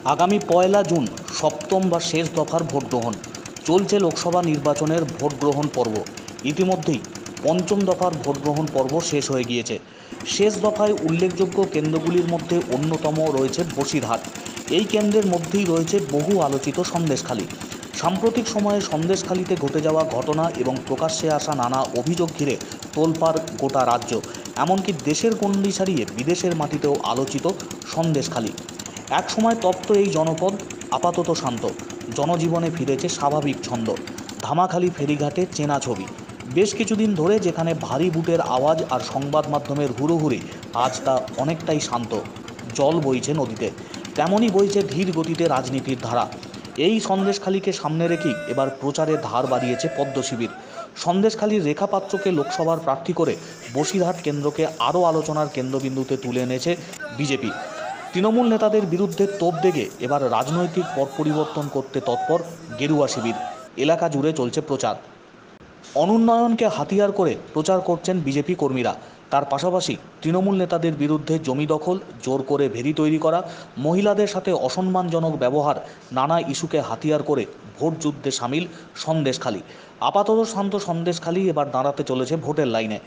আগামী ১লা জুন সপ্তম বা শেষ দফার ভোট গ্রহণ চলছে। লোকসভা নির্বাচনের ভোট গ্রহণ পর্ব ইতিমধ্যেই পঞ্চম দফার ভোট গ্রহণ পর্ব শেষ হয়ে গিয়েছে। শেষ দফায় উল্লেখযোগ্য কেন্দ্রগুলির মধ্যে অন্যতম রয়েছে বসিরহাট। এই কেন্দ্রের মধ্যেই রয়েছে বহু আলোচিত সন্দেশখালী। সাম্প্রতিক সময়ে সন্দেশখালীতে ঘটে যাওয়া ঘটনা এবং প্রকাশ্যে আসা নানা অভিযোগ ঘিরে তোলপাড় গোটা রাজ্য, এমনকি দেশের গণ্ডি ছাড়িয়ে বিদেশের মাটিতেও আলোচিত সন্দেশখালী। একসময় তপ্ত এই জনপদ আপাতত শান্ত, জনজীবনে ফিরেছে স্বাভাবিক ছন্দ। ধামাখালি ফেরিঘাটে চেনা ছবি। বেশ কিছুদিন ধরে যেখানে ভারী বুটের আওয়াজ আর সংবাদ মাধ্যমের হুড়োহুড়ি, আজ তা অনেকটাই শান্ত। জল বইছে নদীতে, তেমনই বইছে ধীর গতিতে রাজনীতির ধারা। এই সন্দেশখালীকে সামনে রেখেই এবার প্রচারের ধার বাড়িয়েছে পদ্ম শিবির। সন্দেশখালীর রেখা পাত্রকে লোকসভার প্রার্থী করে বসিরহাট কেন্দ্রকে আরও আলোচনার কেন্দ্রবিন্দুতে তুলে এনেছে বিজেপি। তৃণমূল নেতাদের বিরুদ্ধে তোপ দেগে এবার রাজনৈতিক পট পরিবর্তন করতে তৎপর গেরুয়া শিবির। এলাকা জুড়ে চলছে প্রচার। অনুন্নয়নকে হাতিয়ার করে প্রচার করছেন বিজেপি কর্মীরা। তার পাশাপাশি তৃণমূল নেতাদের বিরুদ্ধে জমি দখল, জোর করে ভেরি তৈরি করা, মহিলাদের সাথে অসম্মানজনক ব্যবহার, নানা ইস্যুকে হাতিয়ার করে ভোট যুদ্ধে সামিল সন্দেশখালী। আপাতত শান্ত সন্দেশখালী এবার দাঁড়াতে চলেছে ভোটের লাইনে।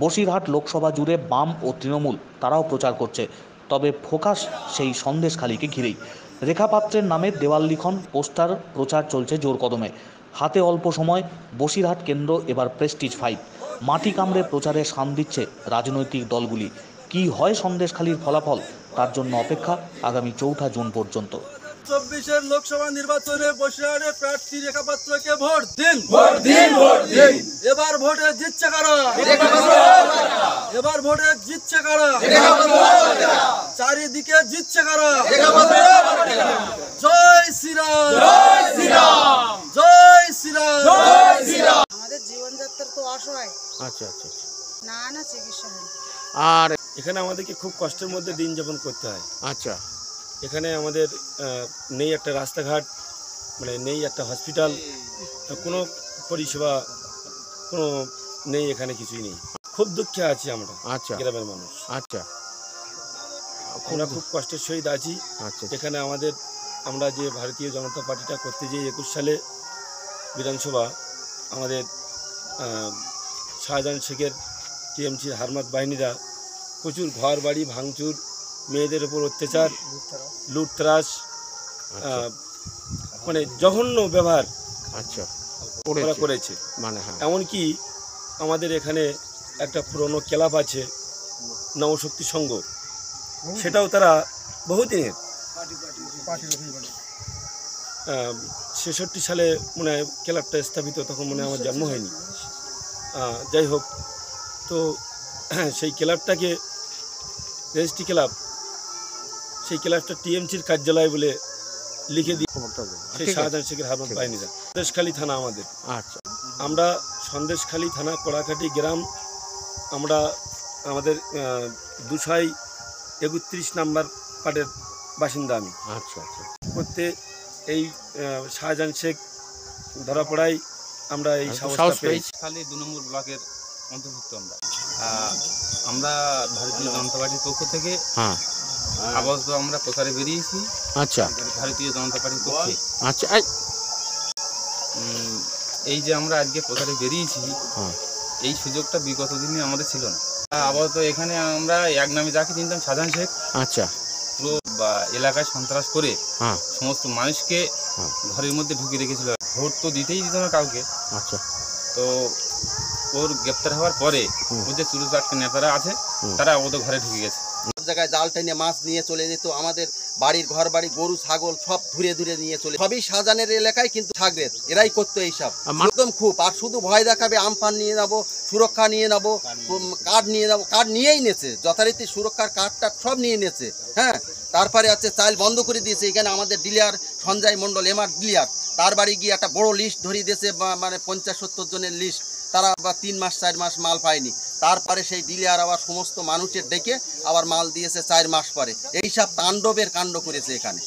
বসিরহাট লোকসভা জুড়ে বাম ও তৃণমূল তারাও প্রচার করছে, তবে ফোকাস সেই সন্দেশখালীকে ঘিরেই। রেখাপাত্রের নামে দেওয়াল লিখন, পোস্টার, প্রচার চলছে জোর কদমে। হাতে অল্প সময়, বসিরহাট কেন্দ্র এবার প্রেস্টিজ ফাইট। মাটি কামড়ে প্রচারে শান দিচ্ছে রাজনৈতিক দলগুলি। কি হয় সন্দেশখালীর ফলাফল, তার জন্য অপেক্ষা আগামী ৪ঠা জুন পর্যন্ত। ২৪-এর লোকসভা নির্বাচনে বসিরহাটের প্রার্থী রেখাপাত্রকে ভোট দিন, ভোট দিন, ভোট দিন। এবার ভোটে জিতছে কারা? এবার ভোটে জিতছে কারা? চারিদিকে জিতছে কারা? জয় শ্রীরাম, জয় শ্রীরাম, জয় শ্রীরাম, জয় শ্রীরাম। আমাদের জীবনযাত্রা তো অসহায়। আচ্ছা আচ্ছা আচ্ছা। না চিকিৎসা হয়। আর এখানে আমাদেরকে খুব কষ্টের মধ্যে দিন যাপন করতে হয়। আচ্ছা, এখানে আমাদের নেই একটা রাস্তাঘাট, মানে নেই একটা হসপিটাল, কোনো পরিষেবা কোনো নেই, এখানে কিছুই নেই। খুব দুঃখে আছি আমরা, আচ্ছা গ্রামের মানুষ। আচ্ছা, আমরা খুব কষ্টের সহিত আছি। আচ্ছা, এখানে আমরা যে ভারতীয় জনতা পার্টিটা করতে যাই ২১ সালে বিধানসভা, আমাদের শাহজাহান শেখের টিএমসির হারমাত বাহিনীরা প্রচুর ঘর বাড়ি ভাঙচুর, মেয়েদের উপর অত্যাচার, লুটতরাজ, মানে জঘন্য ব্যবহার আচ্ছা ওরা করেছে। মানে হ্যাঁ, এমনকি আমাদের এখানে একটা পুরনো ক্লাব আছে নবশক্তি সংঘ, সেটাও তারা বহুদিনের ৬৬ সালে মনে হয় ক্লাবটা স্থাপিত, তখন মনে হয় আমার জন্ম হয়নি। যাই হোক, তো সেই ক্লাবটাকে রেজিস্ট্রি ক্লাব, সেই ক্লাবটা টিএমসির কার্যালয় বলে লিখে দিয়ে সেই শাহজাহান শেখের হারমাত বাহিনীরা। সন্দেশখালী থানা আমাদের। আচ্ছা, আমরা সন্দেশখালী থানা কড়াকাটি গ্রাম, আমাদের ২৩১ নাম্বার পার্টের বাসিন্দা আমি। আচ্ছা আচ্ছা, করতে এই শাহজাহান শেখ ধরা পড়াই আমরা এই সাহস পেয়েছি। খালি ২ নম্বর ব্লকের অন্তর্ভুক্ত আমরা ভারতীয় জনতা পার্টির পক্ষ থেকে হ্যাঁ, আপাতত আমরা প্রচারে বেরিয়েছি। আচ্ছা ভারতীয় জনতা পার্টির পক্ষে আচ্ছা, এই যে আমরা আজকে প্রচারে বেরিয়েছি, হ্যাঁ, এই সুযোগটা বিগত দিনে আমাদের ছিল না। আপাতত এখানে আমরা এক নামে যাকে চিনতাম শাহজাহান শেখ, আচ্ছা, পুরো এলাকায় সন্ত্রাস করে হ্যাঁ, সমস্ত মানুষকে হ্যাঁ, ঘরের মধ্যে ঢুকিয়ে রেখেছিল। ভোট তো দিতেই দিত না কাউকে। আচ্ছা, তো ওর গ্রেপ্তার হওয়ার পরে ওর যে ৪-৪টা নেতারা আছে তারা ওদের ঘরে ঢুকে গেছে। জায়গায় জাল টেনে মাছ নিয়ে চলে যেত, আমাদের বাড়ির ঘর বাড়ি গরু ছাগল সব ধুরে ধুরে নিয়ে চলে। সবই শাহজাহানের এলাকায়, কিন্তু থাকবে এরাই করতো এইসব একদম খুব। আর শুধু ভয় দেখাবে, আমফান নিয়ে যাবো, সুরক্ষা নিয়ে নেবো, কার্ড নিয়ে যাবো, কার্ড নিয়েই নেছে যথারীতি, সুরক্ষার কার্ডটা সব নিয়ে নেছে। হ্যাঁ, তারপরে আছে চাল বন্ধ করে দিয়েছে। এখানে আমাদের ডিলার সঞ্জয় মণ্ডল এমআর ডিলার, তার বাড়ি গিয়ে একটা বড় লিস্ট ধরিয়ে দিয়েছে, মানে ৫০-৭০ জনের লিস্ট। তারা আবার ৩ মাস ৪ মাস মাল পায়নি। তারপরে সেই ডিলার আবার সমস্ত মানুষের ডেকে আবার মাল দিয়েছে ৪ মাস পরে। এইসব তাণ্ডবের কাণ্ড করেছে এখানে।